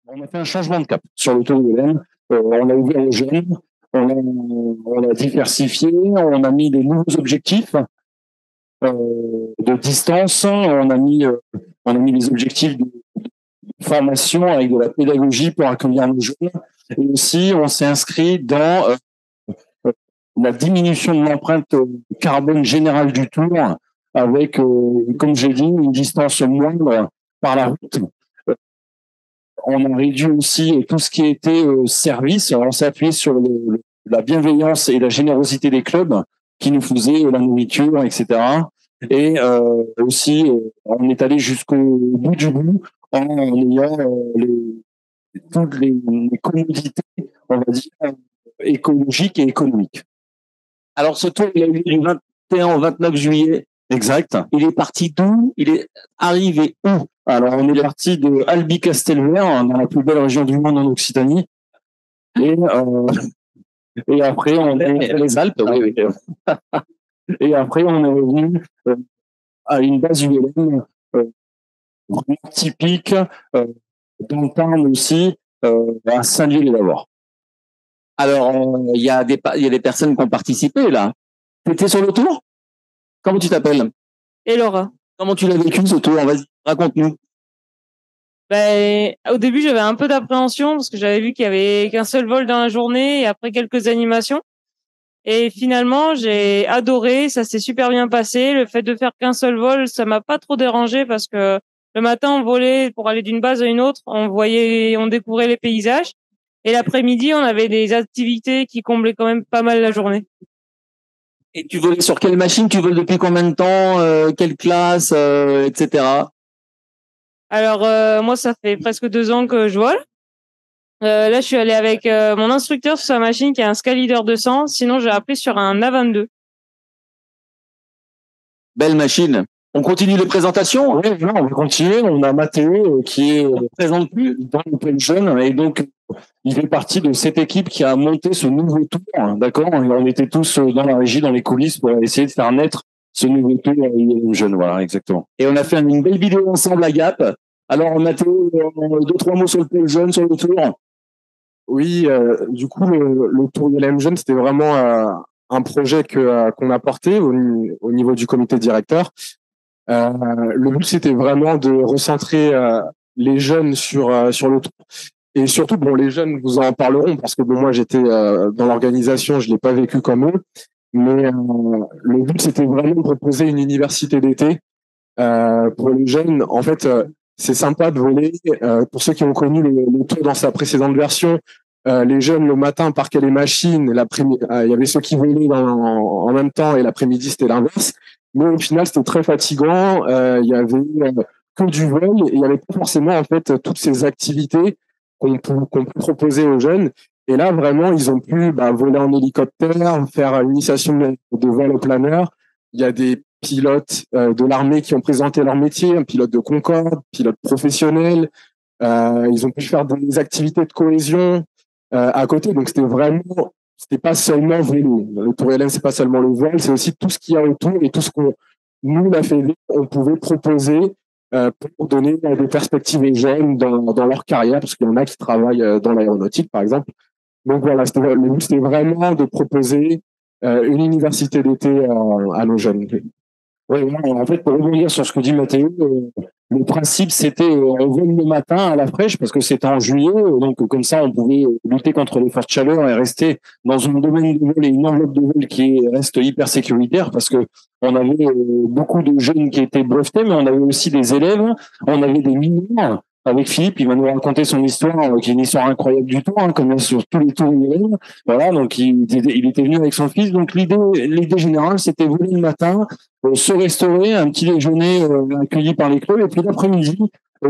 On a fait un changement de cap sur le Tour de l'Aisne. On a ouvert aux jeunes, on a diversifié, on a mis des nouveaux objectifs de distance, on a mis des objectifs de formation avec de la pédagogie pour accueillir nos jeunes. Et aussi, on s'est inscrit dans la diminution de l'empreinte carbone générale du Tour avec, comme j'ai dit, une distance moindre par la route. On a réduit aussi tout ce qui était service. Alors, on s'est appuyé sur la bienveillance et la générosité des clubs qui nous faisaient la nourriture, etc. Et aussi, on est allé jusqu'au bout du bout en ayant toutes les commodités, on va dire, écologiques et économiques. Alors, ce tour, il a eu du 21 au 29 juillet. Exact. Il est parti d'où? Il est arrivé où? Alors, on est parti de Albi-Castelvert, dans la plus belle région du monde en Occitanie. Et après, on est les Alpes, oui. Et après, on est revenu à une base ULM typique, dans le Tarn aussi, à Saint-Dié-les-Lavores. Alors, il y a des personnes qui ont participé, là. T'étais sur le tour? Comment tu t'appelles? Et Laura. Comment tu l'as vécu, ce tour? Vas-y, raconte-nous. Au début, j'avais un peu d'appréhension parce que j'avais vu qu'il y avait qu'un seul vol dans la journée et après quelques animations. Et finalement, j'ai adoré, ça s'est super bien passé. Le fait de faire qu'un seul vol, ça m'a pas trop dérangé parce que le matin, on volait pour aller d'une base à une autre, on découvrait les paysages. Et l'après-midi, on avait des activités qui comblaient quand même pas mal la journée. Et tu volais sur quelle machine? Tu voles depuis combien de temps? Quelle classe, etc. Alors, moi, ça fait presque 2 ans que je vole. Là, je suis allé avec mon instructeur sur sa machine qui est un Skyleader 200. Sinon, j'ai appris sur un A22. Belle machine. On continue les présentations? Oui, on va continuer. On a Mathéo qui est présent dans le Plein Jeune et donc il fait partie de cette équipe qui a monté ce nouveau tour. D'accord, on était tous dans la régie, dans les coulisses pour essayer de faire naître ce nouveau tour jeune. Voilà, exactement. Et on a fait une belle vidéo ensemble à Gap. Alors Mathéo, 2-3 mots sur le Plein Jeune, sur le tour. Oui, du coup, le Tour de l'AM Jeune, c'était vraiment un projet qu'on a porté au niveau du comité directeur. Le but, c'était vraiment de recentrer les jeunes sur le Tour. Et surtout, bon, les jeunes vous en parleront parce que bon, moi, j'étais dans l'organisation, je l'ai pas vécu comme eux. Mais le but, c'était vraiment de proposer une université d'été pour les jeunes. En fait, c'est sympa de voler. Pour ceux qui ont connu le Tour dans sa précédente version, les jeunes le matin parquaient les machines, l'après-midi, il y avait ceux qui volaient en même temps et l'après-midi c'était l'inverse. Mais au final c'était très fatigant. Il y avait que du vol et il y avait pas forcément en fait toutes ces activités qu'on peut proposer aux jeunes. Et là vraiment ils ont pu voler en hélicoptère, faire une initiation de vol au planeur. Il y a des pilotes de l'armée qui ont présenté leur métier, un pilote de Concorde, pilote professionnel. Ils ont pu faire des activités de cohésion à côté. Donc c'était pas seulement vélo. Le Tour LM, c'est pas seulement le vol, c'est aussi tout ce qu'il y a autour et tout ce qu'on nous la Fédé, on pouvait proposer pour donner des perspectives aux jeunes dans leur carrière, parce qu'il y en a qui travaillent dans l'aéronautique, par exemple. Donc voilà, le but c'était vraiment de proposer une université d'été à nos jeunes. Oui, en fait, pour rebondir sur ce que dit Mathéo, le principe, c'était on vole le matin à la fraîche parce que c'était en juillet, donc comme ça, on pouvait lutter contre les fortes chaleurs et rester dans un domaine de vol et une enveloppe de vol qui reste hyper sécuritaire parce que on avait beaucoup de jeunes qui étaient brevetés, mais on avait aussi des élèves, on avait des mineurs. Avec Philippe, il va nous raconter son histoire, qui est une histoire incroyable du tour, comme sur tous les tours UL. Voilà, donc il était venu avec son fils. Donc l'idée générale, c'était voler le matin, se restaurer, un petit déjeuner accueilli par les clubs, et puis l'après-midi,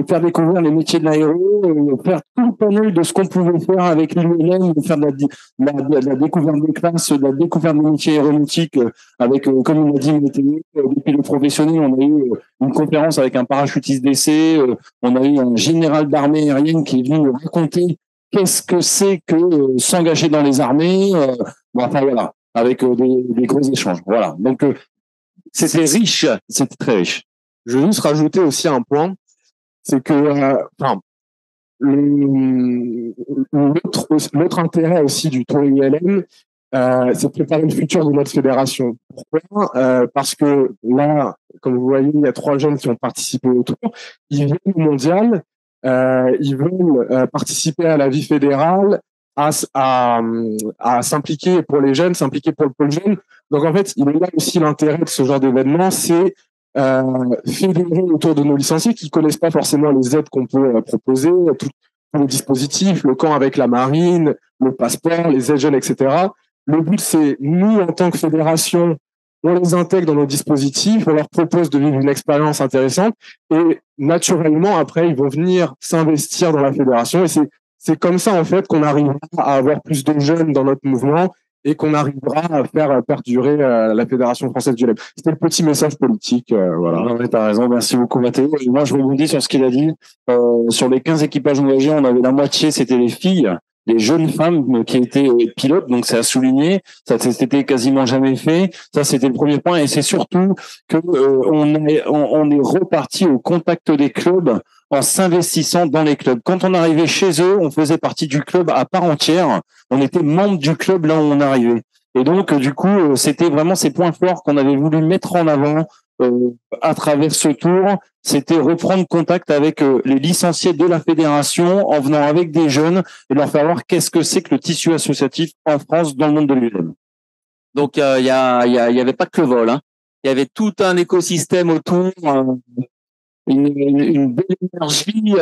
faire découvrir les métiers de l'aéro, faire tout le panel de ce qu'on pouvait faire avec l'ULM, faire de la découverte des classes, de la découverte des métiers aéronautiques, avec, comme il l'a dit, depuis le professionnel, on a eu une conférence avec un parachutiste d'essai, on a eu un général d'armée aérienne qui est venu nous raconter qu'est-ce que c'est que s'engager dans les armées, enfin voilà, avec des gros échanges. Voilà, donc c'était riche, c'était très riche. Je veux juste rajouter aussi un point, c'est que, L'autre intérêt aussi du Tour ULM, c'est de préparer le futur de notre fédération. Pourquoi? Parce que là, comme vous voyez, il y a 3 jeunes qui ont participé au Tour. Ils viennent au mondial, ils veulent participer à la vie fédérale, à s'impliquer pour les jeunes, s'impliquer pour le pôle jeune. Donc en fait, il est là aussi l'intérêt de ce genre d'événement, c'est fédérer autour de nos licenciés qui connaissent pas forcément les aides qu'on peut proposer, tout le dispositif, le camp avec la marine, le passeport, les aides jeunes, etc. Le but, c'est nous, en tant que fédération, on les intègre dans nos dispositifs, on leur propose de vivre une expérience intéressante et naturellement, après, ils vont venir s'investir dans la fédération et c'est comme ça, en fait, qu'on arrivera à avoir plus de jeunes dans notre mouvement et qu'on arrivera à faire perdurer la Fédération française du LEM. C'était le petit message politique. Voilà. Non, mais t'as raison, merci beaucoup Mathéo. Et moi, je rebondis sur ce qu'il a dit. Sur les 15 équipages engagés, on avait la moitié, c'était les filles, les jeunes femmes qui étaient pilotes, donc c'est à souligner. Ça, c'était quasiment jamais fait. Ça, c'était le premier point. Et c'est surtout que on est reparti au contact des clubs en s'investissant dans les clubs. Quand on arrivait chez eux, on faisait partie du club à part entière. On était membre du club là où on arrivait. Et donc, du coup, c'était vraiment ces points forts qu'on avait voulu mettre en avant à travers ce tour. C'était reprendre contact avec les licenciés de la fédération en venant avec des jeunes et leur faire voir qu'est-ce que c'est que le tissu associatif en France dans le monde de l'ULM. Donc, il y avait pas que le vol, hein. Il y avait tout un écosystème autour, une belle énergie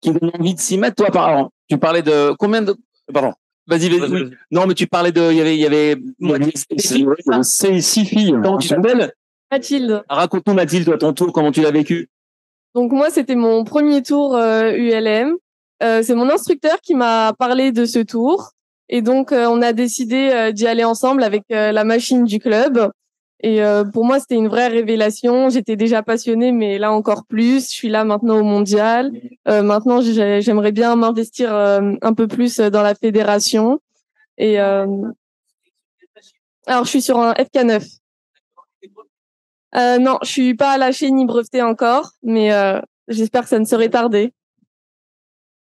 qui donne envie de s'y mettre. Toi, pardon, tu parlais de combien de... Pardon. Vas-y. Non, mais tu parlais de... Il y avait... C'est 6 filles. Comment tu t'appelles? Mathilde. Raconte-nous, Mathilde, toi, ton tour, comment tu l'as vécu? Donc moi, c'était mon premier tour ULM. C'est mon instructeur qui m'a parlé de ce tour. Et donc, on a décidé d'y aller ensemble avec la machine du club. Et pour moi, c'était une vraie révélation. J'étais déjà passionnée, mais là encore plus. Je suis là maintenant au mondial. Maintenant, j'aimerais bien m'investir un peu plus dans la fédération. Et alors, je suis sur un FK9. Non, je suis pas lâchée ni brevetée encore, mais j'espère que ça ne serait tardé.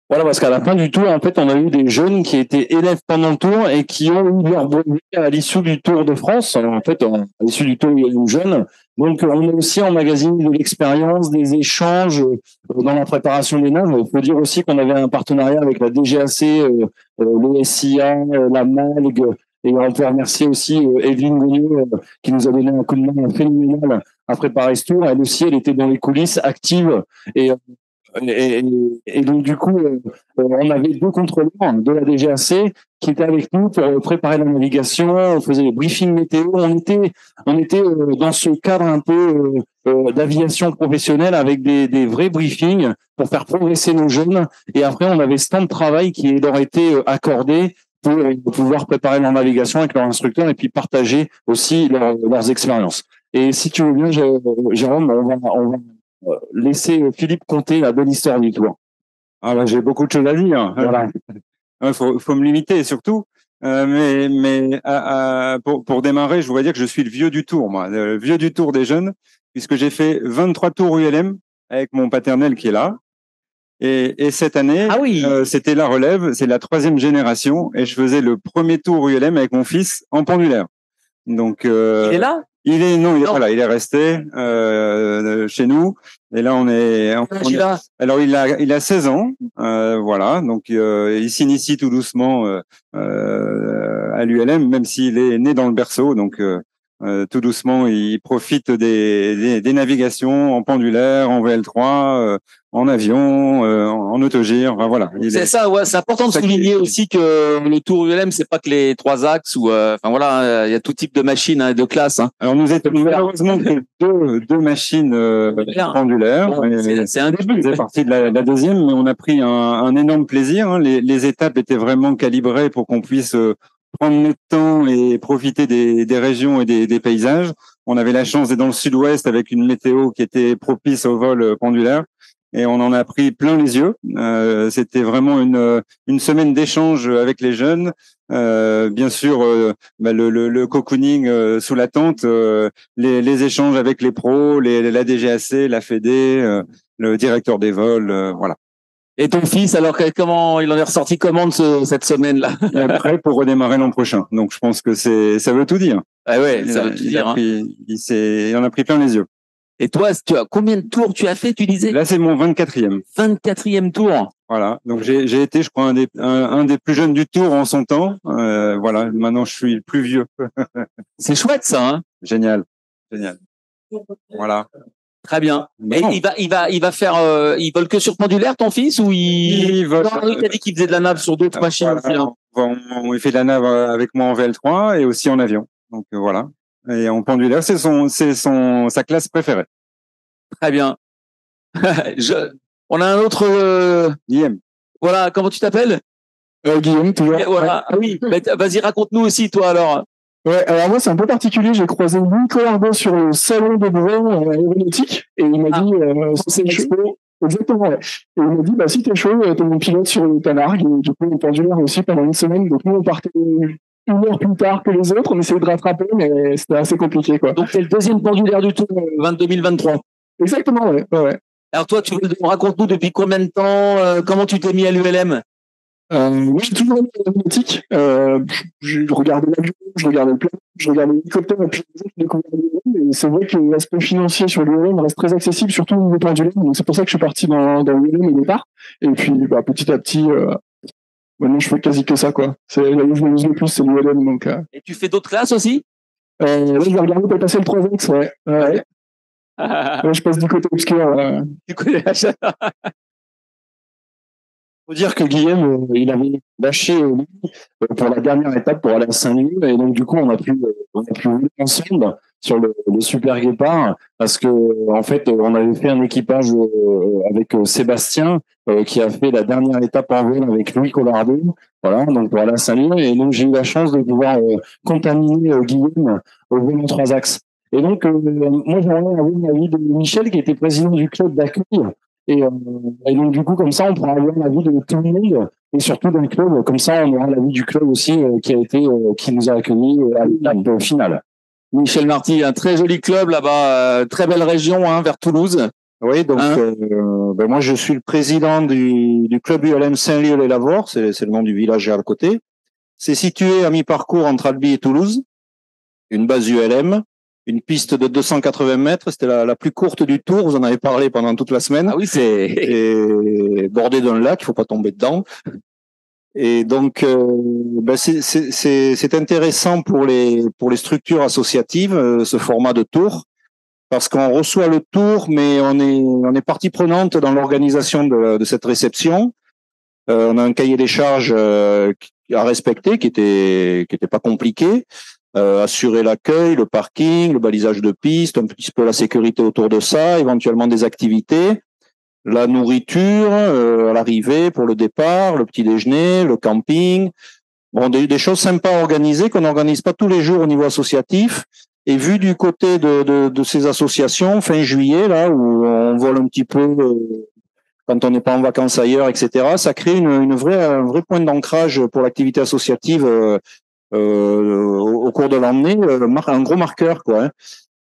Voilà, parce qu'à la fin du tour, en fait, on a eu des jeunes qui étaient élèves pendant le tour et qui ont eu leur brevet à l'issue du Tour de France. Alors, en fait, à l'issue du tour, il y a eu jeunes. Donc, on a aussi emmagasiné de l'expérience, des échanges dans la préparation des nages. Il faut dire aussi qu'on avait un partenariat avec la DGAC, le SIA, la MALG, et on peut remercier aussi Evelyne Gogniot qui nous a donné un coup de main phénoménal à préparer ce tour. Elle aussi, elle était dans les coulisses, active, et donc du coup, on avait 2 contrôleurs de la DGAC qui étaient avec nous pour préparer la navigation. On faisait les briefings météo. On était dans ce cadre un peu d'aviation professionnelle avec des vrais briefings pour faire progresser nos jeunes. Et après, on avait ce temps de travail qui leur était accordé pour pouvoir préparer leur navigation avec leur instructeur et puis partager aussi leurs expériences. Et si tu veux bien, Jérôme, on va laisser Philippe conter la belle histoire du tour. Ah bah, j'ai beaucoup de choses à dire. Voilà. Faut me limiter surtout. Pour démarrer, je voudrais dire que je suis le vieux du tour, moi, le vieux du tour des jeunes, puisque j'ai fait 23 tours ULM avec mon paternel qui est là. Et cette année, c'était la relève, c'est la 3e génération, et je faisais le premier tour ULM avec mon fils en pendulaire. Donc, il est là? Il est pas là, il est resté chez nous. Et là, alors il a 16 ans, voilà. Donc il s'initie tout doucement à l'ULM, même s'il est né dans le berceau. Donc tout doucement, il profite des navigations en pendulaire, en VL3, en avion, en autogire. Enfin, voilà. C'est ça, ouais. C'est important de souligner aussi que le Tour ULM, c'est pas que les 3 axes ou, enfin voilà, il y a tout type de machines, hein, de classes. Hein. Alors nous étions malheureusement que deux machines pendulaires. C'est un début. C'est parti de la 2e, mais on a pris un énorme plaisir. Hein. Les étapes étaient vraiment calibrées pour qu'on puisse prendre notre temps et profiter des régions et des paysages. On avait la chance d'être dans le sud-ouest avec une météo qui était propice au vol pendulaire. Et on en a pris plein les yeux. C'était vraiment une semaine d'échange avec les jeunes. Bien sûr, le cocooning sous la tente, les échanges avec les pros, la DGAC, la Fédé, le directeur des vols, voilà. Et ton fils, alors comment il en est ressorti comment cette semaine-là? Il est prêt pour redémarrer l'an prochain. Donc je pense que ça veut tout dire. Ah ouais, ça veut tout dire. Hein. Il en a pris plein les yeux. Et toi, combien de tours tu as fait, tu disais? Là, c'est mon 24e. 24e tour. Voilà. Donc j'ai été, je crois, un des plus jeunes du tour en son temps. Voilà. Maintenant, je suis le plus vieux. C'est chouette ça. Hein. Génial. Voilà. Très bien. Bon. Et il va faire, il vole que sur pendulaire, ton fils, ou il vole. Non, il t'a dit qu'il faisait de la nave sur d'autres machines aussi. Hein. Il fait de la nave avec moi en VL3 et aussi en avion. Donc voilà. Et en pendulaire, c'est sa classe préférée. Très bien. On a un autre. Guillaume. Voilà. Comment tu t'appelles? Guillaume, toujours. Voilà. Ah oui. Vas-y, raconte-nous aussi, toi, alors. Ouais, alors moi c'est un peu particulier, j'ai croisé Louis Collardot sur le salon de Bron aéronautique et il m'a dit c'est chaud. Exactement, ouais. Et il m'a dit si t'es chaud, t'es mon pilote sur le Tanargue et du coup on pendulaire aussi pendant une semaine. Donc nous on partait une heure plus tard que les autres, on essayait de rattraper mais c'était assez compliqué quoi. Donc t'es le deuxième pendulaire du tour 2023. Exactement, ouais. Alors toi, raconte-nous depuis combien de temps, comment tu t'es mis à l'ULM? Moi, j'ai toujours été aéronautique. Je regardais l'avion, je regardais le plan, je regardais l'hélicoptère, et puis je découvrais l'ULM. Et c'est vrai que l'aspect financier sur l'ULM reste très accessible, surtout au niveau pendulaire. Donc c'est pour ça que je suis parti dans l'ULM au départ. Et puis petit à petit, maintenant je fais quasi que ça, quoi. C'est là où je m'amuse le plus, c'est l'ULM. Donc. Et tu fais d'autres classes aussi? Là, je vais regarder pour passer le 3X, ouais. Ouais, je passe du côté obscur. Du côté Faut dire que Guillaume, il avait lâché pour la dernière étape pour aller à Saint-Louis et donc du coup on a pu rouler ensemble sur le Super Guépard parce que en fait on avait fait un équipage avec Sébastien qui a fait la dernière étape en vol avec Louis Collardot, voilà, donc pour aller à Saint-Louis et donc j'ai eu la chance de pouvoir contaminer Guillaume au vol en 3 axes. Et donc moi j'aimerais avoir l'avis de Michel qui était président du club d'accueil. Et donc du coup comme ça on pourra avoir l'avis de tout le monde et surtout d'un club comme ça on aura l'avis du club aussi qui nous a accueillis à l'étape finale. Michel Marty, un très joli club là-bas, très belle région vers Toulouse. Oui, donc moi je suis le président du club ULM Saint-Leu-les-Lavores, c'est le nom du village à côté. C'est situé à mi-parcours entre Albi et Toulouse, une base ULM. Une piste de 280 mètres, c'était la plus courte du tour. Vous en avez parlé pendant toute la semaine. Ah oui, et bordé d'un lac, il faut pas tomber dedans. Et donc, c'est intéressant pour les structures associatives ce format de tour parce qu'on reçoit le tour, mais on est partie prenante dans l'organisation de cette réception. On a un cahier des charges à respecter qui était pas compliqué. Assurer l'accueil, le parking, le balisage de piste, un petit peu la sécurité autour de ça, éventuellement des activités, la nourriture à l'arrivée pour le départ, le petit déjeuner, le camping. Bon, des choses sympas à organiser qu'on n'organise pas tous les jours au niveau associatif. Et vu du côté de ces associations, fin juillet, là, où on vole un petit peu quand on n'est pas en vacances ailleurs, etc., ça crée un vrai point d'ancrage pour l'activité associative au cours de l'année, un gros marqueur, quoi. Hein.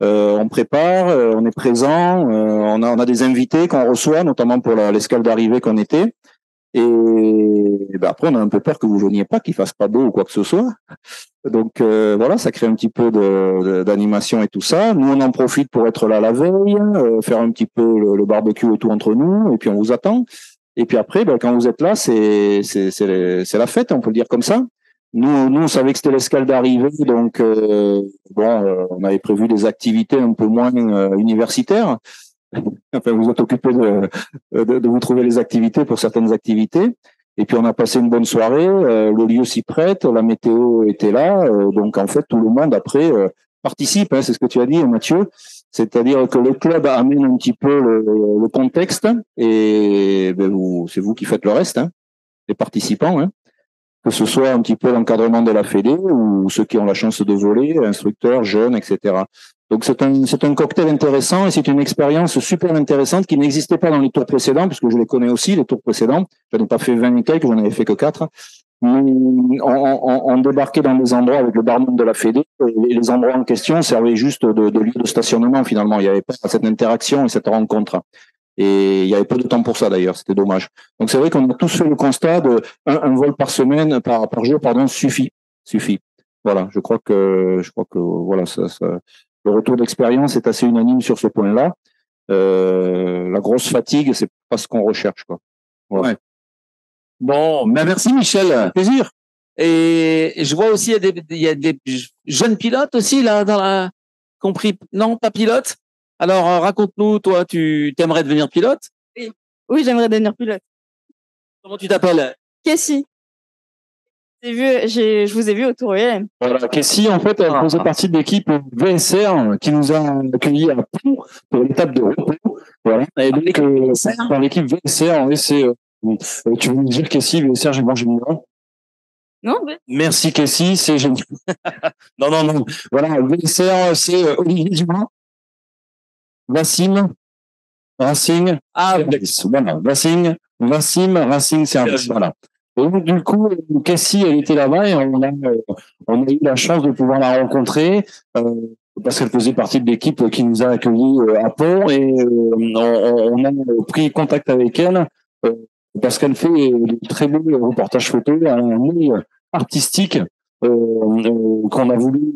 On prépare, on est présent, on a des invités qu'on reçoit, notamment pour l'escale d'arrivée qu'on était. Et après, on a un peu peur que vous veniez pas, qu'il fasse pas beau ou quoi que ce soit. Donc voilà, ça crée un petit peu d'animation et tout ça. Nous, on en profite pour être là la veille, faire un petit peu le barbecue et tout entre nous, et puis on vous attend. Et puis après, quand vous êtes là, c'est la fête, on peut le dire comme ça. Nous, on savait que c'était l'escale d'arrivée, donc on avait prévu des activités un peu moins universitaires. Enfin, vous êtes occupé de vous trouver les activités pour certaines activités. Et puis on a passé une bonne soirée. Le lieu s'y prête, la météo était là, donc en fait tout le monde après participe. Hein, c'est ce que tu as dit, Mathieu. C'est-à-dire que le club amène un petit peu le contexte et c'est vous qui faites le reste, hein, les participants. Hein. Que ce soit un petit peu l'encadrement de la Fédé ou ceux qui ont la chance de voler, instructeurs, jeunes, etc. Donc c'est un cocktail intéressant et c'est une expérience super intéressante qui n'existait pas dans les tours précédents, puisque je les connais aussi, les tours précédents. J'en ai pas fait 20 et quelques, j'en avais fait que 4. On débarquait dans des endroits avec le barman de la Fédé et les endroits en question servaient juste de lieu de stationnement finalement. Il n'y avait pas cette interaction et cette rencontre. Et il y avait peu de temps pour ça d'ailleurs, c'était dommage. Donc c'est vrai qu'on a tous fait le constat de un vol par semaine, par jour, pardon, suffit. Voilà, je crois que voilà, le retour d'expérience est assez unanime sur ce point-là. La grosse fatigue, c'est pas ce qu'on recherche, quoi. Voilà. Ouais. Bon, ben merci Michel. Plaisir. Et je vois aussi il y a des jeunes pilotes aussi là dans la compris non pas pilote. Alors raconte-nous, toi, tu t'aimerais devenir pilote? Oui, j'aimerais devenir pilote. Comment tu t'appelles? Cassie. Je vous ai vu au Tour ULM. Voilà, Cassie, en fait, elle faisait partie de l'équipe VSR qui nous a accueillis à Pau pour l'étape de repos. Voilà. Et donc, dans l'équipe VSR, oui, c'est, tu veux me dire, Cassie, VSR, j'ai mangé dedans. Non, mais... Merci, Cassie, c'est génial. non. Voilà, VSR, c'est Olivier Dumas, Vassim, Racing, voilà, Vassim, Racing Service, voilà. Et donc, du coup, Cassie, elle était là-bas et on a eu la chance de pouvoir la rencontrer parce qu'elle faisait partie de l'équipe qui nous a accueillis à Pau et on a pris contact avec elle parce qu'elle fait de très beaux reportages photos, un œil artistique qu'on a voulu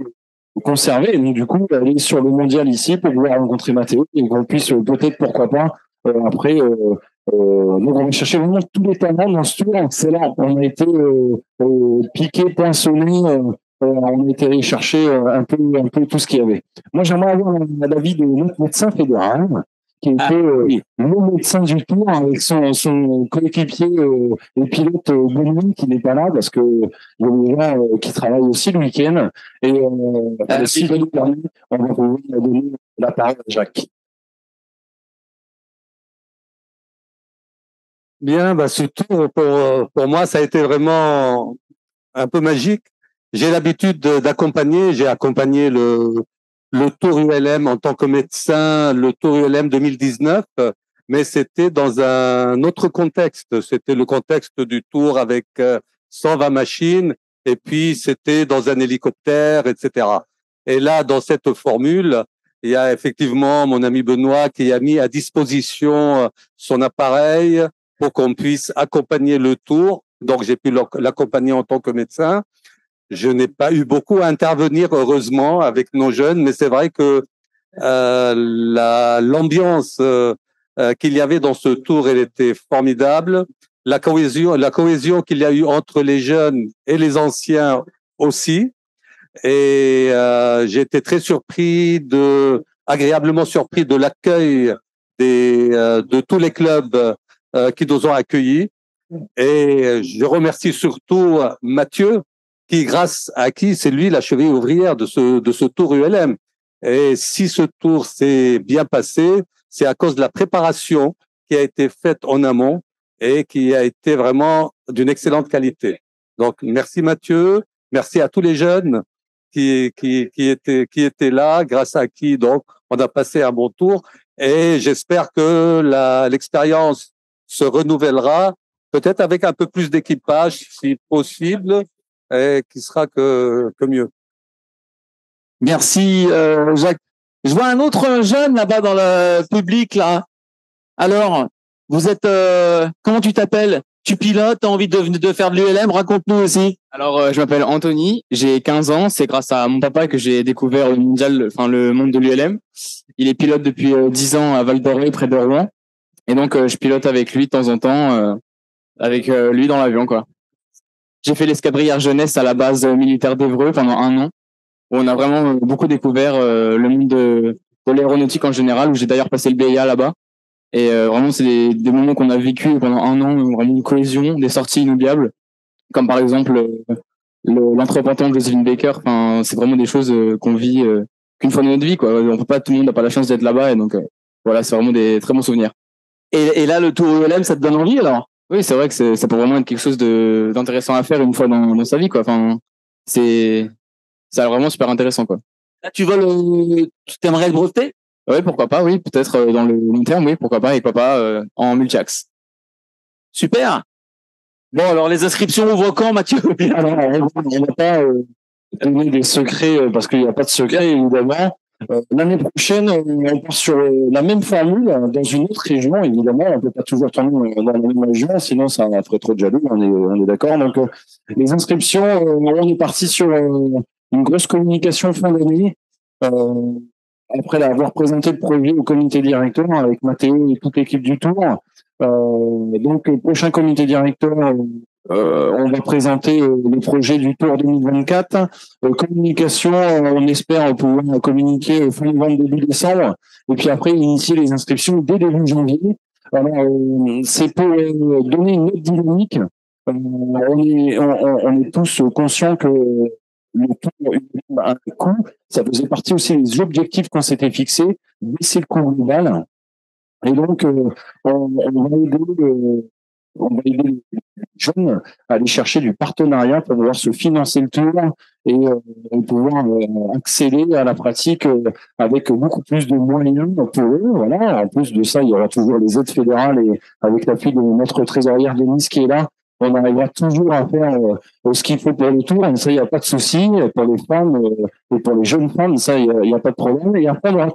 conserver. Et donc, du coup, elle est sur le mondial ici pour pouvoir rencontrer Mathéo et qu'on puisse peut-être, pourquoi pas, après... donc on va chercher vraiment tous les talents dans ce tour. C'est là, on a été piqué, poinçonné, on a été aller chercher un peu tout ce qu'il y avait. Moi, j'aimerais avoir l'avis de notre médecin fédéral, qui était le médecin du tour avec son coéquipier et pilote Benoît qui n'est pas là parce que il y a des gens qui travaillent aussi le week-end. Et si Benoît permet, on va pouvoir donner la parole à Jacques. Bien, bah, ce tour, pour moi, ça a été vraiment un peu magique. J'ai l'habitude d'accompagner, j'ai accompagné le Tour ULM en tant que médecin, le Tour ULM 2019, mais c'était dans un autre contexte. C'était le contexte du Tour avec 120 machines, et puis c'était dans un hélicoptère, etc. Et là, dans cette formule, il y a effectivement mon ami Benoît qui a mis à disposition son appareil pour qu'on puisse accompagner le Tour. Donc, j'ai pu l'accompagner en tant que médecin. Je n'ai pas eu beaucoup à intervenir, heureusement, avec nos jeunes, mais c'est vrai que l'ambiance qu'il y avait dans ce Tour, elle était formidable. La cohésion qu'il y a eu entre les jeunes et les anciens aussi. Et j'ai été très agréablement surpris de l'accueil de tous les clubs qui nous ont accueillis. Et je remercie surtout Mathieu, grâce à qui c'est lui la cheville ouvrière de ce Tour ULM. Et si ce Tour s'est bien passé, c'est à cause de la préparation qui a été faite en amont et qui a été vraiment d'une excellente qualité. Donc, merci Mathieu, merci à tous les jeunes qui étaient là, grâce à qui, donc, on a passé un bon tour. Et j'espère que l'expérience se renouvellera, peut-être avec un peu plus d'équipage, si possible, et qui sera que mieux. Merci, Jacques. Je vois un autre jeune là-bas dans le public, là. Alors, vous êtes, comment tu t'appelles? Tu pilotes, t'as envie de faire de l'ULM? Raconte-nous aussi. Alors, je m'appelle Anthony, j'ai 15 ans. C'est grâce à mon papa que j'ai découvert le monde de l'ULM. Il est pilote depuis 10 ans à Val d'Orée, près de Rouen. Et donc, je pilote avec lui de temps en temps, avec lui dans l'avion, quoi. J'ai fait l'escadrille jeunesse à la base militaire d'Évreux pendant 1 an, où on a vraiment beaucoup découvert le monde de l'aéronautique en général, où j'ai d'ailleurs passé le BIA là-bas. Et vraiment, c'est des moments qu'on a vécu pendant 1 an, vraiment une cohésion, des sorties inoubliables, comme par exemple l'entrepentant de Josephine Baker. Enfin, c'est vraiment des choses qu'on vit qu'une fois dans notre vie, quoi. On peut pas, tout le monde n'a pas la chance d'être là-bas, et donc voilà, c'est vraiment des très bons souvenirs. Et là, le Tour ULM, ça te donne envie alors? Oui, c'est vrai que ça peut vraiment être quelque chose d'intéressant à faire une fois dans sa vie, quoi. Enfin, c'est vraiment super intéressant, quoi. Là, tu t'aimerais le breveter? Oui, pourquoi pas, oui, peut-être dans le long terme, oui, pourquoi pas, et pourquoi pas en multi-axe. Super. Bon, alors les inscriptions ouvrent quand, Mathieu? Alors, on va pas donner des secrets parce qu'il n'y a pas de secret, évidemment. L'année prochaine, on part sur la même formule dans une autre région. Évidemment, on peut pas toujours tourner dans la même région, sinon ça ferait trop de jaloux. On est d'accord. Donc, les inscriptions, on est parti sur une grosse communication fin d'année. Après avoir présenté le projet au comité directeur avec Mathéo et toute l'équipe du Tour. Donc, prochain comité directeur, on va présenter le projet du Tour 2024. Communication, on espère pouvoir communiquer fin novembre, début décembre. Et puis après, initier les inscriptions dès début janvier. Alors, c'est pour donner une autre dynamique. On est tous conscients que le Tour a un coût. Ça faisait partie aussi des objectifs qu'on s'était fixés, baisser le coût global. Et donc, on va aider les jeunes à aller chercher du partenariat pour pouvoir se financer le tour et pouvoir accéder à la pratique avec beaucoup plus de moyens pour eux. Voilà. En plus de ça, il y aura toujours les aides fédérales et avec l'appui de notre trésorière Denise qui est là, on arrivera toujours à faire ce qu'il faut pour le tour. Et ça, il n'y a pas de souci. Pour les femmes et pour les jeunes femmes, ça, il n'y a pas de problème. Et après, on aura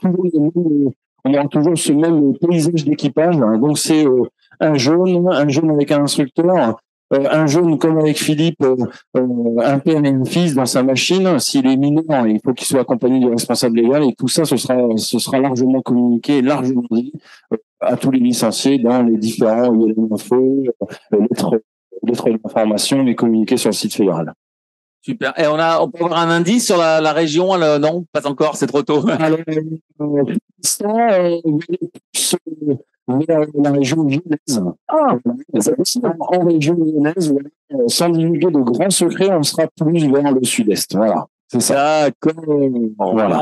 toujours ce même paysage d'équipage. Donc, c'est un jeune avec un instructeur, un jeune comme avec Philippe, un père et un fils dans sa machine. S'il est mineur, il faut qu'il soit accompagné du responsable légal. Et tout ça, ce sera largement communiqué, largement dit à tous les licenciés dans les différents infos, lettres d'information et communiqué sur le site fédéral. Super. Et on peut avoir un indice sur la région? Non, pas encore, c'est trop tôt. Alors, vers la région lyonnaise. En région lyonnaise, sans divulguer de grands secrets, on sera plus vers le sud-est. Voilà. C'est ça. Voilà.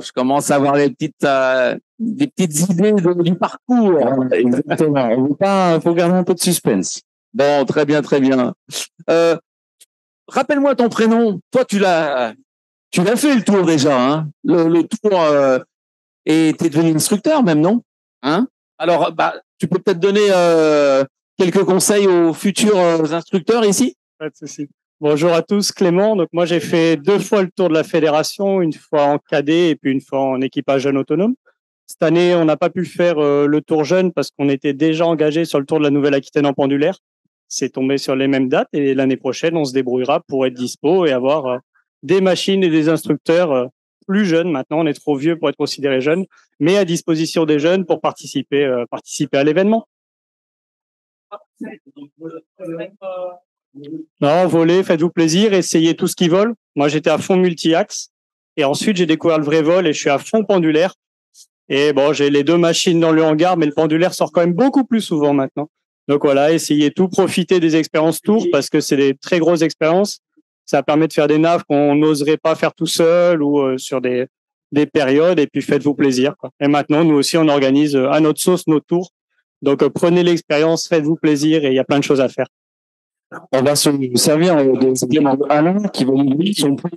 Je commence à avoir des petites idées du parcours. Voilà, exactement. Faut garder un peu de suspense. Bon, très bien, très bien. Rappelle-moi ton prénom. Toi, tu l'as fait le tour déjà, hein. Le tour, et t'es devenu instructeur même, non? Hein? Alors, tu peux peut-être donner quelques conseils aux futurs instructeurs ici? Pas de souci. Bonjour à tous, Clément. Donc moi, j'ai fait 2 fois le tour de la fédération, une fois en cadet et puis une fois en équipage jeune autonome. Cette année, on n'a pas pu faire le tour jeune parce qu'on était déjà engagé sur le tour de la Nouvelle-Aquitaine en pendulaire. C'est tombé sur les mêmes dates et l'année prochaine, on se débrouillera pour être dispo et avoir des machines et des instructeurs plus jeunes. Maintenant, on est trop vieux pour être considéré jeune, mais à disposition des jeunes pour participer à l'événement. Non, volez, faites-vous plaisir, essayez tout ce qui vole. Moi, j'étais à fond multi-axe et ensuite, j'ai découvert le vrai vol et je suis à fond pendulaire. Et bon, j'ai les 2 machines dans le hangar, mais le pendulaire sort quand même beaucoup plus souvent maintenant. Donc voilà, essayez tout, profitez des expériences tour parce que c'est des très grosses expériences. Ça permet de faire des naves qu'on n'oserait pas faire tout seul ou sur des périodes et puis faites-vous plaisir, quoi. Et maintenant, nous aussi, on organise à notre sauce nos tours. Donc prenez l'expérience, faites-vous plaisir et il y a plein de choses à faire. On va se servir de Clément Alain qui va nous dire son point.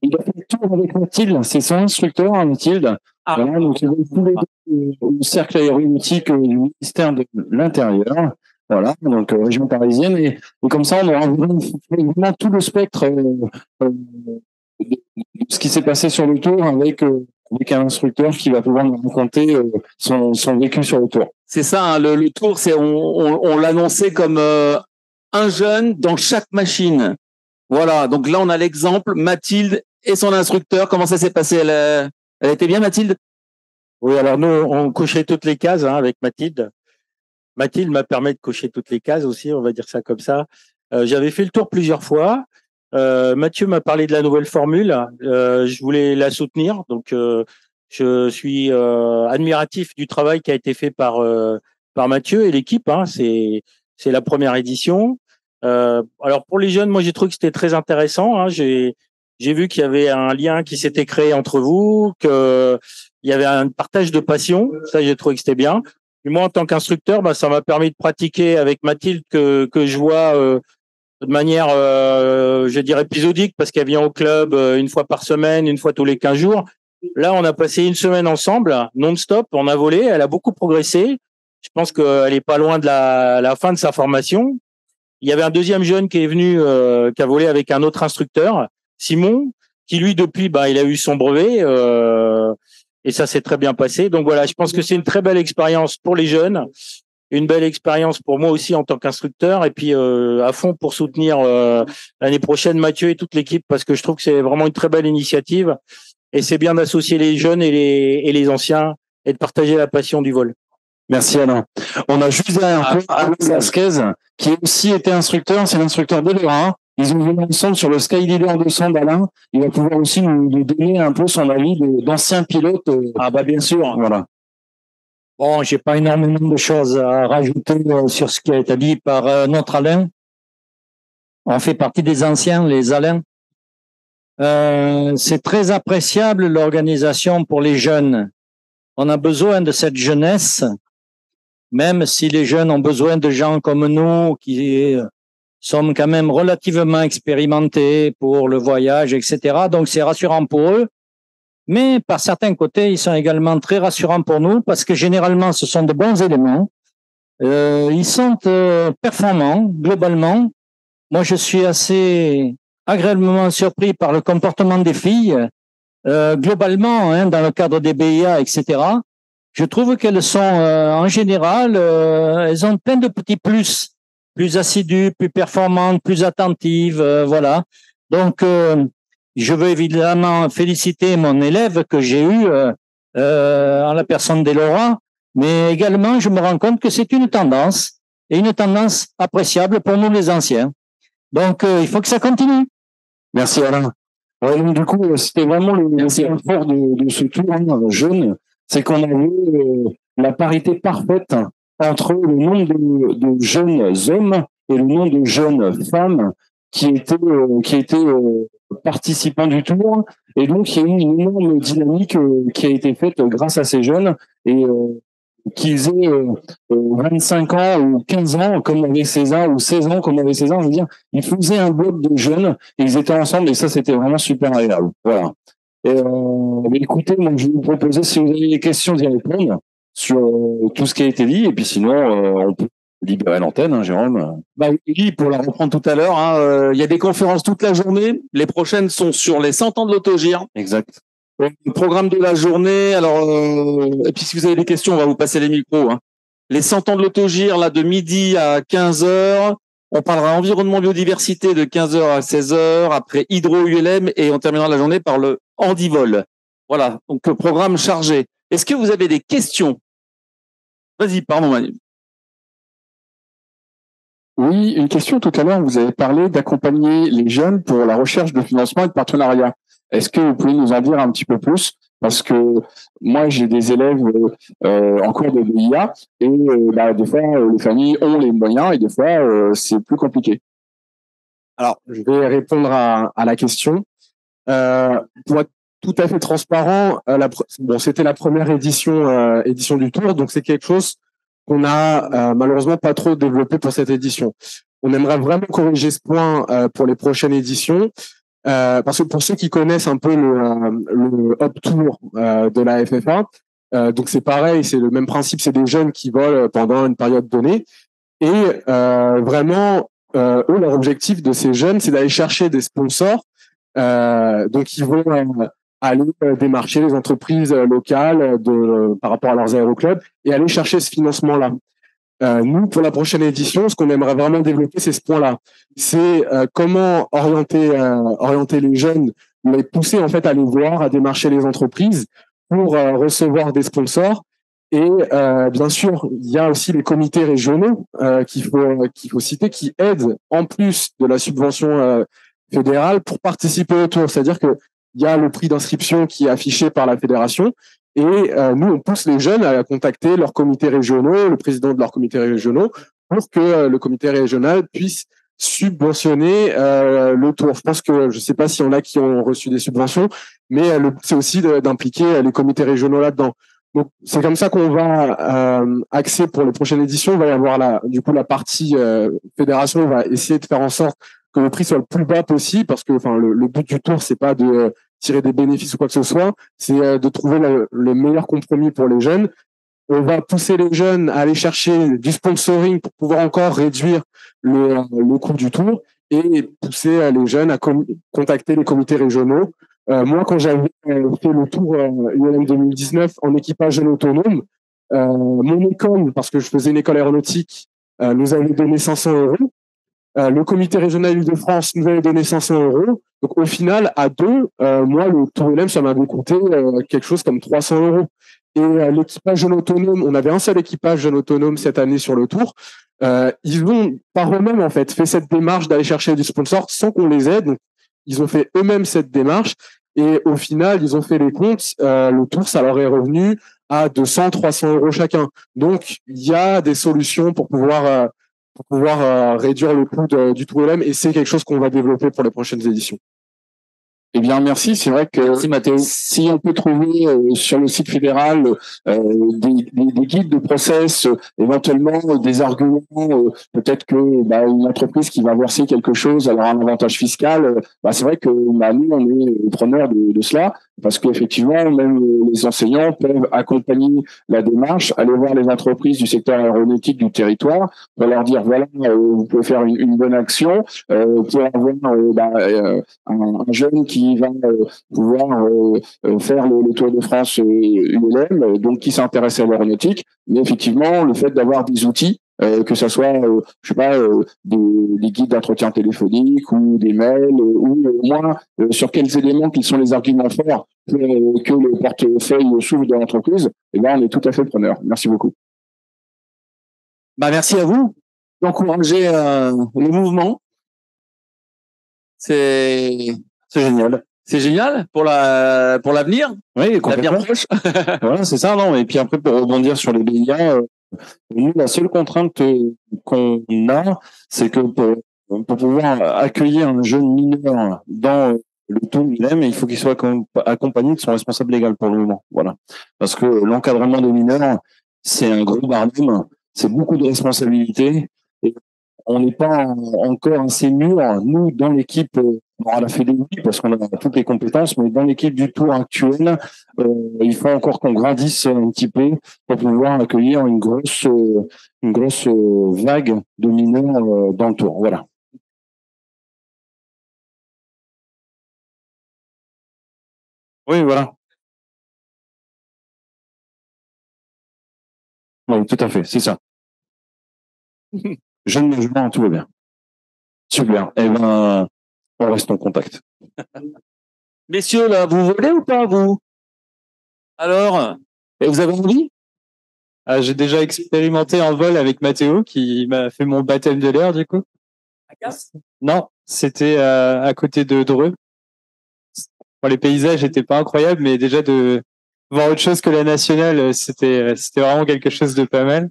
Il a fait le tour avec Mathilde, c'est son instructeur, Mathilde. Voilà, donc ils vont tous les deux au cercle aéronautique du ministère de l'Intérieur. Voilà, donc région parisienne. Et comme ça, on aura vraiment tout le spectre de ce qui s'est passé sur le tour avec un instructeur qui va pouvoir nous raconter son vécu sur le tour. C'est ça, hein, le tour, on l'annonçait comme un jeune dans chaque machine. Voilà, donc là, on a l'exemple, Mathilde et son instructeur. Comment ça s'est passé? Elle était bien, Mathilde? Oui, alors nous, on cochait toutes les cases avec Mathilde. Mathilde m'a permis de cocher toutes les cases aussi, on va dire ça comme ça. J'avais fait le tour plusieurs fois. Mathieu m'a parlé de la nouvelle formule. Je voulais la soutenir, donc je suis admiratif du travail qui a été fait par Mathieu et l'équipe. Hein. C'est la première édition. Alors pour les jeunes, moi j'ai trouvé que c'était très intéressant. Hein. J'ai vu qu'il y avait un lien qui s'était créé entre vous, qu'il y avait un partage de passion. Ça, j'ai trouvé que c'était bien. Et moi, en tant qu'instructeur, ça m'a permis de pratiquer avec Mathilde que je vois de manière, je dirais, épisodique, parce qu'elle vient au club une fois par semaine, une fois tous les 15 jours. Là, on a passé une semaine ensemble, non-stop, on a volé, elle a beaucoup progressé. Je pense qu'elle est pas loin de la fin de sa formation. Il y avait un deuxième jeune qui est venu, qui a volé avec un autre instructeur, Simon. qui lui depuis, il a eu son brevet et ça s'est très bien passé. Donc voilà, je pense que c'est une très belle expérience pour les jeunes, une belle expérience pour moi aussi en tant qu'instructeur, et puis à fond pour soutenir l'année prochaine Mathieu et toute l'équipe, parce que je trouve que c'est vraiment une très belle initiative et c'est bien d'associer les jeunes et les anciens et de partager la passion du vol. Merci Alain. On a juste derrière toi Alain Vasquez, qui a aussi été instructeur, c'est l'instructeur de l'ERA. Ils ont venu ensemble sur le Sky Leader 200 d'Alain. Il va pouvoir aussi nous donner un peu son avis d'ancien pilote. Bien sûr, voilà. Bon, j'ai pas énormément de choses à rajouter sur ce qui a été dit par notre Alain. On fait partie des anciens, les Alains. C'est très appréciable l'organisation pour les jeunes. On a besoin de cette jeunesse, même si les jeunes ont besoin de gens comme nous qui sommes quand même relativement expérimentés pour le voyage, etc. Donc c'est rassurant pour eux. Mais par certains côtés, ils sont également très rassurants pour nous parce que généralement, ce sont de bons éléments. Ils sont performants globalement. Moi, je suis assez agréablement surpris par le comportement des filles. Globalement, dans le cadre des BIA, etc., je trouve qu'elles sont, en général, elles ont plein de petits plus assidus, plus performantes, plus attentives, voilà. Donc, je veux évidemment féliciter mon élève que j'ai eu en la personne d'Elora, mais également, je me rends compte que c'est une tendance, et une tendance appréciable pour nous les anciens. Donc, il faut que ça continue. Merci Alain. Ouais, donc, du coup, c'était vraiment le point fort de ce tour jeune, c'est qu'on avait la parité parfaite entre le nombre de jeunes hommes et le nombre de jeunes femmes qui étaient participants du tour. Et donc, il y a eu une énorme dynamique qui a été faite grâce à ces jeunes et qu'ils aient 25 ans ou 15 ans comme avait César ou 16 ans comme avait César, je veux dire, ils faisaient un bloc de jeunes et ils étaient ensemble et ça, c'était vraiment super agréable. Voilà. Mais écoutez, moi, je vais vous proposer, si vous avez des questions, d'y répondre sur tout ce qui a été dit et puis sinon, on peut libérer l'antenne, Jérôme. Oui, pour la reprendre tout à l'heure, il y a des conférences toute la journée. Les prochaines sont sur les 100 ans de l'autogire. Exact. Le programme de la journée, alors, et puis si vous avez des questions, on va vous passer les micros. Les 100 ans de l'autogire, là, de midi à 15h. On parlera environnement biodiversité de 15h à 16h, après hydro-ULM et on terminera la journée par le handivol. Voilà, donc le programme chargé. Est-ce que vous avez des questions? Vas-y, pardon Manu. Oui, une question tout à l'heure, vous avez parlé d'accompagner les jeunes pour la recherche de financement et de partenariat. Est-ce que vous pouvez nous en dire un petit peu plus? Parce que moi, j'ai des élèves en cours de BIA et des fois, les familles ont les moyens et des fois, c'est plus compliqué. Alors, je vais répondre à la question. Pour être tout à fait transparent, c'était la première édition du Tour, donc c'est quelque chose qu'on a malheureusement pas trop développé pour cette édition. On aimerait vraiment corriger ce point pour les prochaines éditions. Parce que pour ceux qui connaissent un peu le Hop Tour de la FFA, donc c'est pareil, c'est le même principe, c'est des jeunes qui volent pendant une période donnée. Et vraiment, eux, leur objectif de ces jeunes, c'est d'aller chercher des sponsors. Donc ils vont aller démarcher les entreprises locales par rapport à leurs aéroclubs et aller chercher ce financement-là. Nous, pour la prochaine édition, ce qu'on aimerait vraiment développer, c'est ce point-là. C'est comment orienter les jeunes, les pousser en fait à aller voir, à démarcher les entreprises pour recevoir des sponsors. Et bien sûr, il y a aussi les comités régionaux qu'il faut citer, qui aident en plus de la subvention fédérale pour participer au tour. C'est-à-dire que il y a le prix d'inscription qui est affiché par la fédération. Et nous, on pousse les jeunes à contacter leurs comités régionaux, le président de leurs comités régionaux, pour que le comité régional puisse subventionner le tour. Je pense que, je ne sais pas s'il y en a qui ont reçu des subventions, mais c'est aussi d'impliquer les comités régionaux là-dedans. Donc, c'est comme ça qu'on va axer pour les prochaines éditions. Il va y avoir la partie fédération. On va essayer de faire en sorte que le prix soit le plus bas possible, parce que, le but du tour, c'est pas de tirer des bénéfices ou quoi que ce soit, c'est de trouver le meilleur compromis pour les jeunes. On va pousser les jeunes à aller chercher du sponsoring pour pouvoir encore réduire le coût du tour et pousser les jeunes à contacter les comités régionaux Moi, quand j'avais fait le tour ULM 2019 en équipage jeune autonome, mon école, parce que je faisais une école aéronautique, nous avait donné 500 euros. Le comité régional Île-de-France nous avait donné 500 euros. Donc au final, à deux, moi, le tour ULM, ça m'avait coûté quelque chose comme 300 euros. Et l'équipage jeune autonome, on avait un seul équipage jeune autonome cette année sur le tour. Ils ont par eux-mêmes en fait fait cette démarche d'aller chercher du sponsor sans qu'on les aide. Donc, ils ont fait eux-mêmes cette démarche et au final, ils ont fait les comptes. Le tour, ça leur est revenu à 200, 300 euros chacun. Donc, il y a des solutions pour pouvoir réduire le coût du tour LM et c'est quelque chose qu'on va développer pour les prochaines éditions. Eh bien, merci. C'est vrai que si on peut trouver sur le site fédéral des guides de process, éventuellement des arguments, peut-être que une entreprise qui va verser quelque chose, alors un avantage fiscal, c'est vrai que nous, on est preneurs de cela, parce qu'effectivement, même les enseignants peuvent accompagner la démarche, aller voir les entreprises du secteur aéronautique du territoire, pour leur dire voilà, vous pouvez faire une bonne action, pour avoir un jeune qui va pouvoir faire le Tour de France ULM, donc qui s'intéresse à l'aéronautique, mais effectivement le fait d'avoir des outils, que ce soit je sais pas des guides d'entretien téléphonique ou des mails ou au moins sur quels éléments qui sont les arguments forts que le portefeuille s'ouvre de l'entreprise, et là on est tout à fait preneur. Merci beaucoup. Merci à vous d'encourager le mouvement. C'est génial. C'est génial pour l'avenir. Oui, l'avenir proche. Voilà, c'est ça, non. Et puis après, pour rebondir sur les BIA, nous, la seule contrainte qu'on a, c'est que pour pouvoir accueillir un jeune mineur dans le tour ULM, il faut qu'il soit accompagné de son responsable légal pour le moment. Voilà. Parce que l'encadrement des mineurs, c'est un gros barnum, c'est beaucoup de responsabilités. Et on n'est pas encore assez mûr, nous, dans l'équipe, à la Fédé, oui, parce qu'on a toutes les compétences, mais dans l'équipe du tour actuel, il faut encore qu'on grandisse un petit peu pour pouvoir accueillir une grosse vague de mineurs dans le tour. Voilà. Oui, voilà. Oui, tout à fait, c'est ça. Jeune logement, tout va bien. Super. Eh ben, on reste en contact. Messieurs, là, vous volez ou pas, vous? Alors, et vous avez envie? J'ai déjà expérimenté en vol avec Mathéo, qui m'a fait mon baptême de l'air, du coup. À Castres? Non, c'était à côté de Dreux. Bon, les paysages étaient pas incroyables, mais déjà de voir autre chose que la nationale, c'était vraiment quelque chose de pas mal.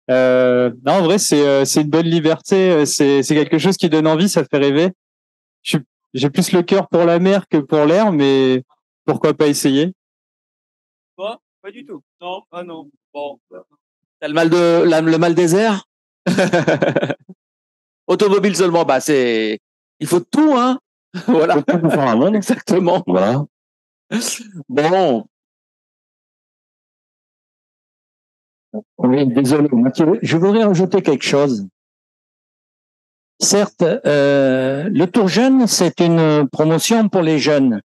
Non, en vrai, c'est une bonne liberté. C'est quelque chose qui donne envie, ça fait rêver. J'ai plus le cœur pour la mer que pour l'air, mais pourquoi pas essayer? Quoi? Pas du tout. Non, ah non. Bon. T'as le mal des airs? Automobile seulement, il faut tout, hein. Voilà. Exactement. Voilà. Bon. Oui, désolé, Mathieu. Je voudrais rajouter quelque chose. Certes, le Tour Jeune, c'est une promotion pour les jeunes.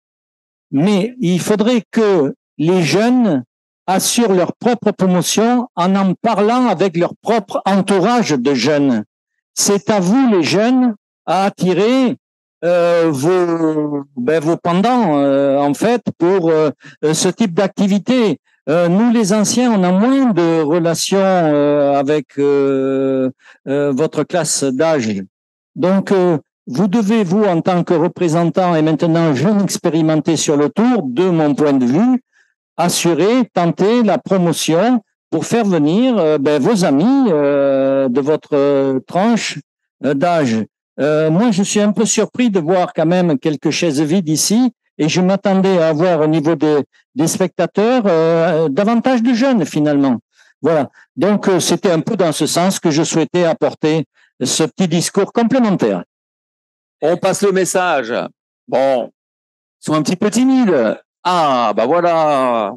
Mais il faudrait que les jeunes assurent leur propre promotion en parlant avec leur propre entourage de jeunes. C'est à vous, les jeunes, à attirer vos pendants, en fait, pour ce type d'activité. Nous, les anciens, on a moins de relations avec votre classe d'âge. Donc, vous devez, vous, en tant que représentant et maintenant jeune expérimenté sur le tour, de mon point de vue, assurer, tenter la promotion pour faire venir vos amis de votre tranche d'âge. Moi, je suis un peu surpris de voir quand même quelques chaises vides ici et je m'attendais à avoir au niveau des spectateurs davantage de jeunes finalement. Voilà. Donc, c'était un peu dans ce sens que je souhaitais apporter ce petit discours complémentaire. On passe le message. Bon. Ils sont un petit peu timides. Ah, voilà.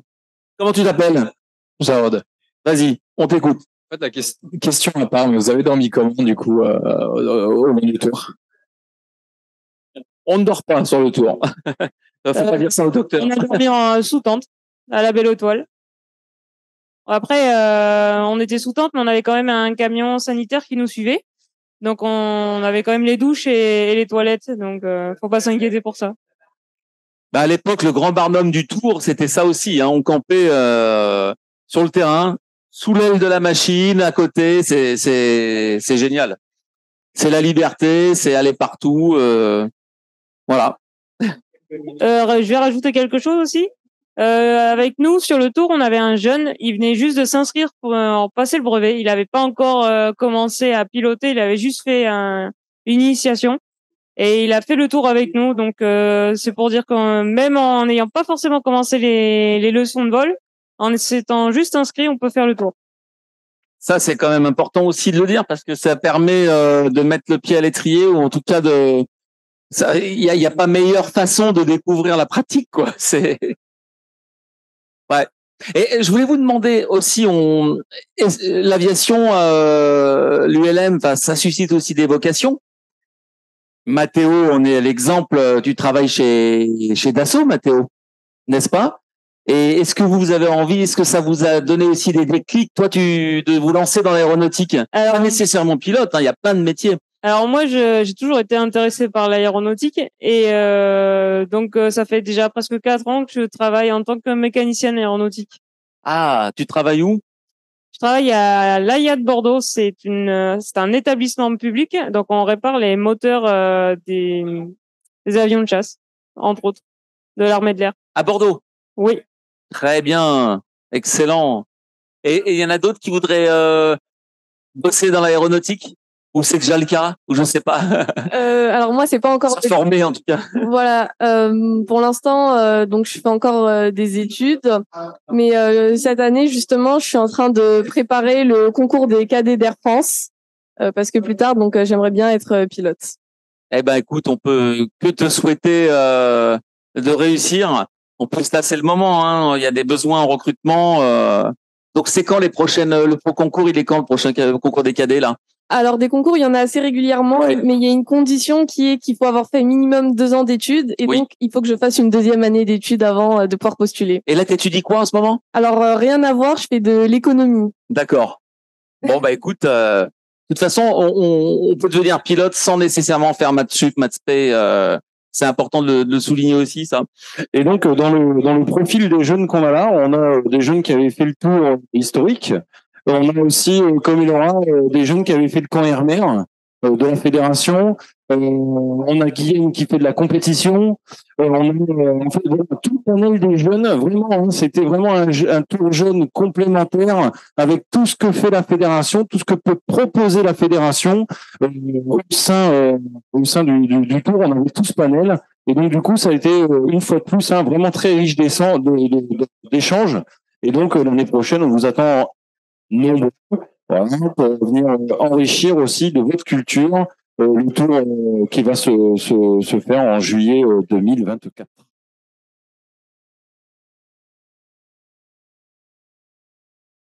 Comment tu t'appelles? Jarod. Vas-y, on t'écoute. En fait, la question à part, mais vous avez dormi comment, du coup, au Moniteur? On ne dort pas sur le tour. Faut pas dire ça au docteur. On a dormi en sous-tente, à la Belle-Étoile. Après, on était sous-tente, mais on avait quand même un camion sanitaire qui nous suivait. Donc, on avait quand même les douches et les toilettes. Donc, faut pas s'inquiéter pour ça. Bah, à l'époque, le grand barnum du Tour, c'était ça aussi. Hein. On campait sur le terrain, sous l'aile de la machine, à côté. C'est génial. C'est la liberté, c'est aller partout. Voilà. Je vais rajouter quelque chose aussi. Avec nous, sur le tour, on avait un jeune. Il venait juste de s'inscrire pour passer le brevet. Il n'avait pas encore commencé à piloter. Il avait juste fait une initiation. Et il a fait le tour avec nous. Donc, c'est pour dire que même en n'ayant pas forcément commencé les leçons de vol, en s'étant juste inscrit, on peut faire le tour. Ça, c'est quand même important aussi de le dire parce que ça permet de mettre le pied à l'étrier ou en tout cas de. Il y a pas meilleure façon de découvrir la pratique, quoi. C'est. Ouais. Et je voulais vous demander aussi, l'aviation, l'ULM, ça suscite aussi des vocations. Mathéo, on est l'exemple. Tu travailles chez Dassault, Mathéo, n'est-ce pas? Et est-ce que vous avez envie, est-ce que ça vous a donné aussi des déclics, toi, de vous lancer dans l'aéronautique? Pas nécessairement pilote, hein, il y a plein de métiers. Alors moi, j'ai toujours été intéressée par l'aéronautique et donc ça fait déjà presque 4 ans que je travaille en tant que mécanicienne aéronautique. Ah, tu travailles où? Je travaille à l'AIA de Bordeaux. C'est un établissement public, donc on répare les moteurs des avions de chasse, entre autres, de l'armée de l'air. À Bordeaux? Oui. Très bien, excellent. Et il y en a d'autres qui voudraient bosser dans l'aéronautique? Ou c'est déjà le cas? Ou je sais pas. Alors moi, c'est pas encore. Se former en tout cas. Voilà. Pour l'instant, donc je fais encore des études, mais cette année justement, je suis en train de préparer le concours des cadets d'Air France parce que plus tard, donc j'aimerais bien être pilote. Eh ben, écoute, on peut que te souhaiter de réussir. En plus, là, c'est le moment. Hein. Il y a des besoins en recrutement. Donc, c'est quand les prochaines le pro concours? Il est quand le prochain concours des cadets là? Alors, des concours, il y en a assez régulièrement, mais il y a une condition qui est qu'il faut avoir fait minimum 2 ans d'études, et donc il faut que je fasse une 2e année d'études avant de pouvoir postuler. Et là, t'étudies quoi en ce moment? Alors, rien à voir, je fais de l'économie. D'accord. Bon, bah écoute, de toute façon, on peut devenir pilote sans nécessairement faire maths sup, maths spé. C'est important de le souligner aussi, ça. Et donc, dans le profil des jeunes qu'on a là, on a des jeunes qui avaient fait le tour historique. On a aussi, comme il aura, des jeunes qui avaient fait le camp Hermer de la fédération. On a Guillaume qui fait de la compétition. On a en fait tout le panel des jeunes. Vraiment, hein, c'était vraiment un tour jeune complémentaire avec tout ce que fait la fédération, tout ce que peut proposer la fédération au sein du tour. On avait tout ce panel. Et donc, du coup, ça a été une fois de plus vraiment très riche d'échanges. Et donc, l'année prochaine, on vous attend nombreux pour venir enrichir aussi de votre culture le tour qui va se faire en juillet 2024.